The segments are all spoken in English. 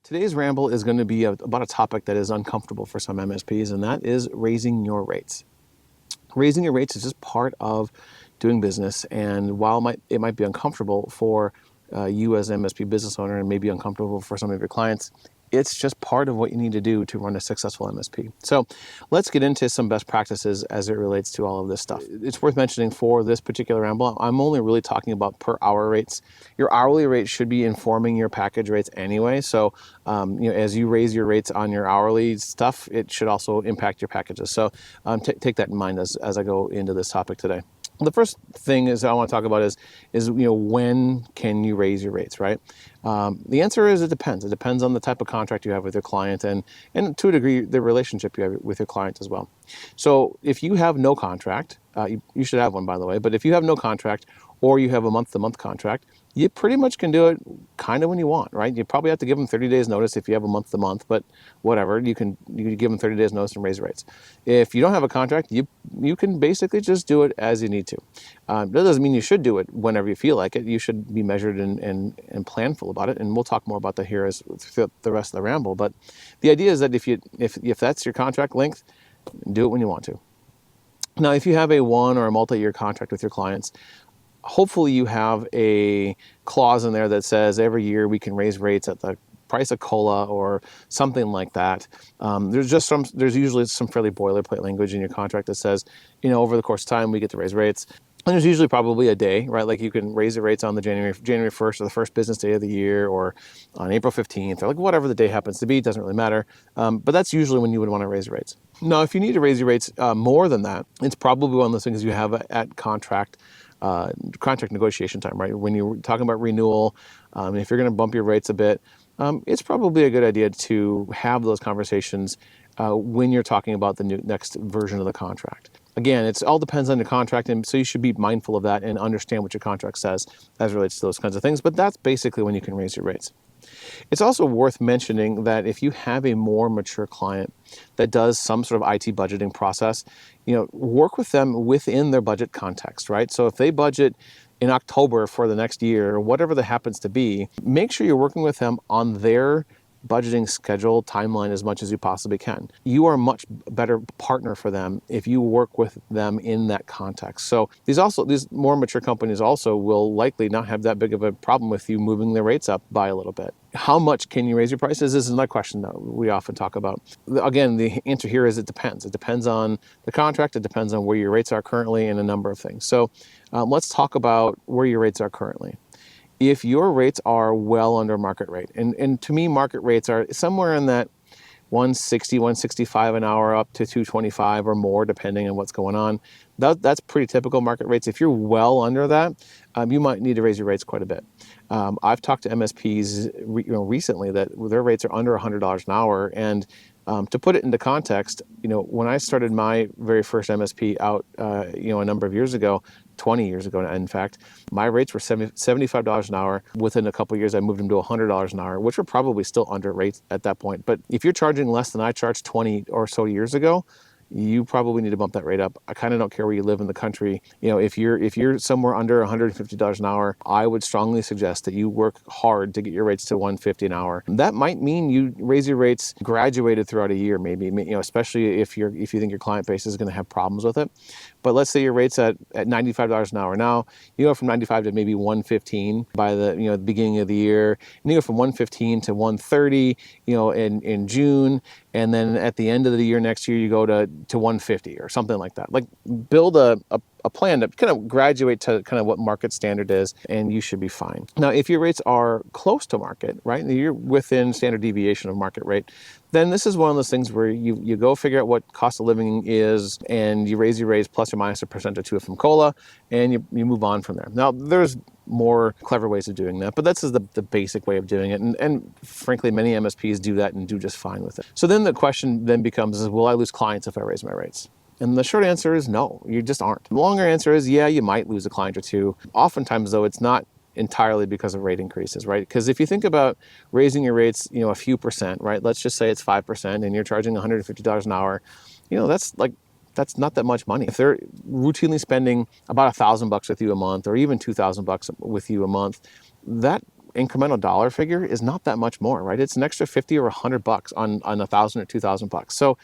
Today's ramble is going to be about a topic that is uncomfortable for some MSPs, and that is raising your rates. Raising your rates is just part of doing business, and while it might be uncomfortable for you as an MSP business owner and maybe uncomfortable for some of your clients, it's just part of what you need to do to run a successful MSP. So let's get into some best practices as it relates to all of this stuff. It's worth mentioning for this particular ramble, I'm only really talking about per hour rates. Your hourly rate should be informing your package rates anyway. So as you raise your rates on your hourly stuff, it should also impact your packages. So take that in mind as I go into this topic today. The first thing is I want to talk about is when can you raise your rates, right? The answer is it depends. It depends on the type of contract you have with your client and to a degree the relationship you have with your client as well. So if you have no contract, you should have one, by the way, but if you have no contract or you have a month-to-month contract, you pretty much can do it kind of when you want, right? You probably have to give them 30 days notice if you have a month-to-month, but whatever, you can give them 30 days notice and raise rates. If you don't have a contract, you can basically just do it as you need to. That doesn't mean you should do it whenever you feel like it. You should be measured and planful about it, and we'll talk more about that here as through the rest of the ramble. But the idea is that if that's your contract length, do it when you want to. Now, if you have a one or a multi-year contract with your clients, hopefully you have a clause in there that says every year we can raise rates at the price of COLA or something like that. There's usually some fairly boilerplate language in your contract that says, over the course of time we get to raise rates. And there's usually probably a day, right? Like you can raise the rates on the January 1st or the first business day of the year, or on April 15th, or like whatever the day happens to be, it doesn't really matter. But that's usually when you would want to raise your rates. Now, if you need to raise your rates more than that, it's probably one of those things you have at contract negotiation time, right? When you're talking about renewal, if you're going to bump your rates a bit, it's probably a good idea to have those conversations when you're talking about the next version of the contract. Again, it all depends on the contract, and so you should be mindful of that and understand what your contract says as it relates to those kinds of things, but that's basically when you can raise your rates. It's also worth mentioning that if you have a more mature client that does some sort of IT budgeting process, work with them within their budget context, right? So if they budget in October for the next year, or whatever that happens to be, make sure you're working with them on their budgeting schedule timeline as much as you possibly can. You are a much better partner for them if you work with them in that context. So these more mature companies also will likely not have that big of a problem with you moving their rates up by a little bit. How much can you raise your prices? This is another question that we often talk about. Again, the answer here is it depends. It depends on the contract. It depends on where your rates are currently and a number of things. So let's talk about where your rates are currently. If your rates are well under market rate, and to me, market rates are somewhere in that 160, 165 an hour up to 225 or more, depending on what's going on. That's pretty typical market rates. If you're well under that, you might need to raise your rates quite a bit. I've talked to MSPs recently that their rates are under $100 an hour, and to put it into context, when I started my very first MSP out, a number of years ago, 20 years ago, in fact, my rates were $75 an hour. Within a couple of years, I moved them to $100 an hour, which were probably still under rates at that point. But if you're charging less than I charged 20 or so years ago, you probably need to bump that rate up. I kind of don't care where you live in the country. If you're somewhere under $150 an hour, I would strongly suggest that you work hard to get your rates to $150 an hour. That might mean you raise your rates graduated throughout a year, maybe, especially if you think your client base is going to have problems with it. But let's say your rate's at $95 an hour. Now, you go from 95 to maybe 115 by the beginning of the year. And you go from 115 to 130, in June. And then at the end of the year next year, you go to 150 or something like that. Like build a plan to kind of graduate to kind of what market standard is, and you should be fine. Now, if your rates are close to market, right, you're within standard deviation of market rate, then this is one of those things where you go figure out what cost of living is, and you raise your rates plus or minus 1% or 2% from COLA, and you move on from there. Now, there's more clever ways of doing that, but that's the basic way of doing it. And frankly, many MSPs do that and do just fine with it. So then the question then becomes, will I lose clients if I raise my rates? And the short answer is no, you just aren't. The longer answer is, yeah, you might lose a client or two. Oftentimes, though, it's not entirely because of rate increases, right? Because if you think about raising your rates, a few percent, right? Let's just say it's 5% and you're charging $150 an hour, that's not that much money. If they're routinely spending about $1,000 with you a month, or even $2,000 with you a month, that incremental dollar figure is not that much more, right? It's an extra 50 or $100 on $1,000 or $2,000. So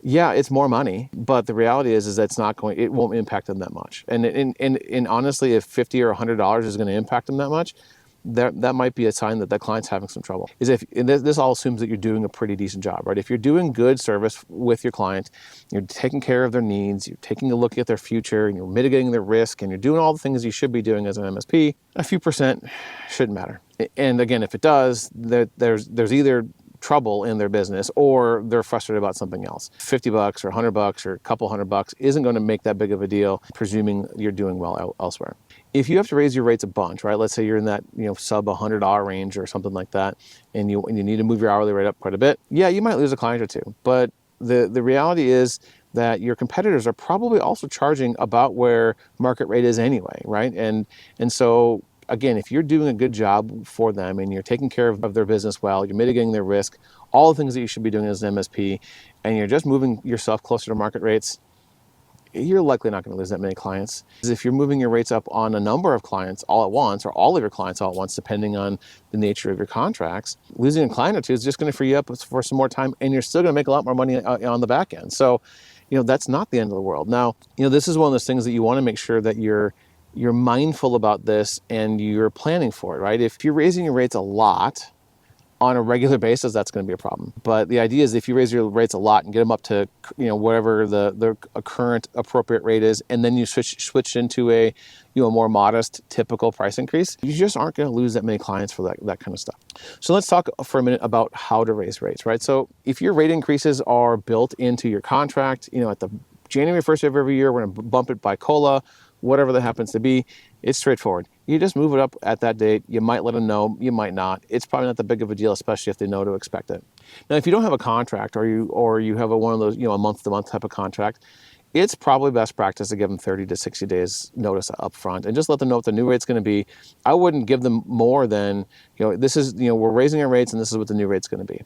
yeah, it's more money, but the reality is that it won't impact them that much. And honestly, if 50 or $100 is going to impact them that much, that might be a sign that the client's having some trouble. This all assumes that you're doing a pretty decent job, right? If you're doing good service with your client, you're taking care of their needs, you're taking a look at their future, and you're mitigating their risk, and you're doing all the things you should be doing as an MSP, a few percent shouldn't matter. And again, if it does, there's either trouble in their business or they're frustrated about something else. $50 or $100 or a couple $100 isn't going to make that big of a deal, presuming you're doing well elsewhere. If you have to raise your rates a bunch, right? Let's say you're in that sub $100 range or something like that, and you need to move your hourly rate up quite a bit. Yeah, you might lose a client or two, but the reality is that your competitors are probably also charging about where market rate is anyway, right? And so again, if you're doing a good job for them and you're taking care of their business well, you're mitigating their risk, all the things that you should be doing as an MSP, and you're just moving yourself closer to market rates, you're likely not going to lose that many clients. If you're moving your rates up on a number of clients all at once, or all of your clients all at once, depending on the nature of your contracts, losing a client or two is just going to free you up for some more time, and you're still going to make a lot more money on the back end. So, that's not the end of the world. Now, this is one of those things that you want to make sure that you're mindful about this and you're planning for it, right? If you're raising your rates a lot on a regular basis, that's going to be a problem. But the idea is if you raise your rates a lot and get them up to whatever the current appropriate rate is, and then you switch into a more modest typical price increase, you just aren't going to lose that many clients for that kind of stuff. So let's talk for a minute about how to raise rates, right? So if your rate increases are built into your contract, at the January 1st of every year, we're going to bump it by COLA, whatever that happens to be. It's straightforward. You just move it up at that date. You might let them know, you might not. It's probably not that big of a deal, especially if they know to expect it. Now, if you don't have a contract or you have one of those, a month-to-month type of contract, it's probably best practice to give them 30 to 60 days notice up front and just let them know what the new rate's going to be. I wouldn't give them more than, this is, we're raising our rates and this is what the new rate's going to be.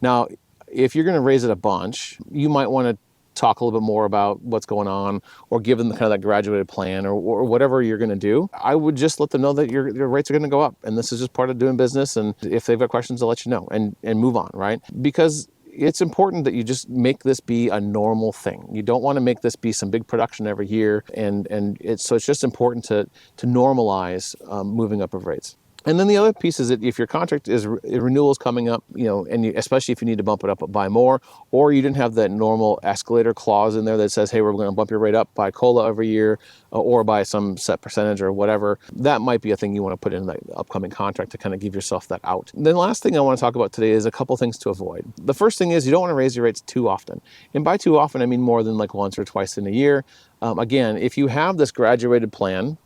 Now, if you're going to raise it a bunch, you might want to talk a little bit more about what's going on, or give them kind of that graduated plan, or whatever you're going to do. I would just let them know that your rates are going to go up, and this is just part of doing business. And if they've got questions, I'll let you know and move on, right? Because it's important that you just make this be a normal thing. You don't want to make this be some big production every year, and it's just important to normalize moving up of rates. And then the other piece is that if your contract is renewal is coming up, especially if you need to bump it up by more, or you didn't have that normal escalator clause in there that says, hey, we're going to bump your rate up by COLA every year or by some set percentage or whatever, that might be a thing you want to put in the upcoming contract to kind of give yourself that out. And then the last thing I want to talk about today is a couple things to avoid. The first thing is you don't want to raise your rates too often. And by too often, I mean more than like once or twice in a year. Again, if you have this graduated plan,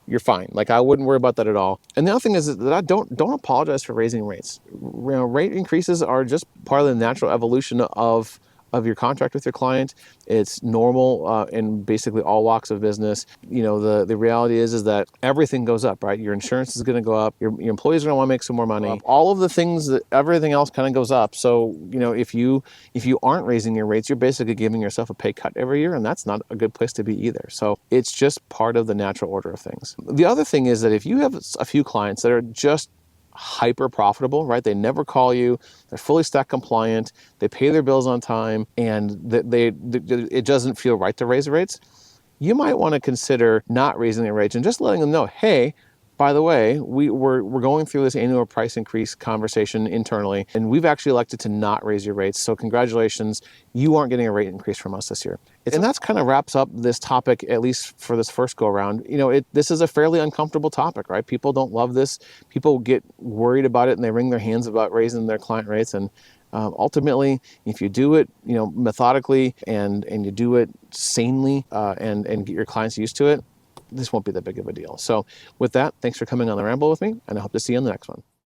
you're fine. Like, I wouldn't worry about that at all. And the other thing is that I don't apologize for raising rates. Rate increases are just part of the natural evolution of your contract with your client. It's normal in basically all walks of business. The reality is that everything goes up, right? Your insurance is going to go up. Your employees are going to want to make some more money. All of the things everything else kind of goes up. So, if you aren't raising your rates, you're basically giving yourself a pay cut every year, and that's not a good place to be either. So it's just part of the natural order of things. The other thing is that if you have a few clients that are just hyper profitable, right? They never call you. They're fully stack compliant. They pay their bills on time, and it doesn't feel right to raise the rates. You might want to consider not raising the rates and just letting them know, hey, by the way, we're going through this annual price increase conversation internally, and we've actually elected to not raise your rates. So congratulations, you aren't getting a rate increase from us this year. And that's kind of wraps up this topic, at least for this first go around. This is a fairly uncomfortable topic, right? People don't love this. People get worried about it and they wring their hands about raising their client rates. And ultimately, if you do it, methodically and you do it sanely and get your clients used to it, this won't be that big of a deal. So with that, thanks for coming on the ramble with me, and I hope to see you on the next one.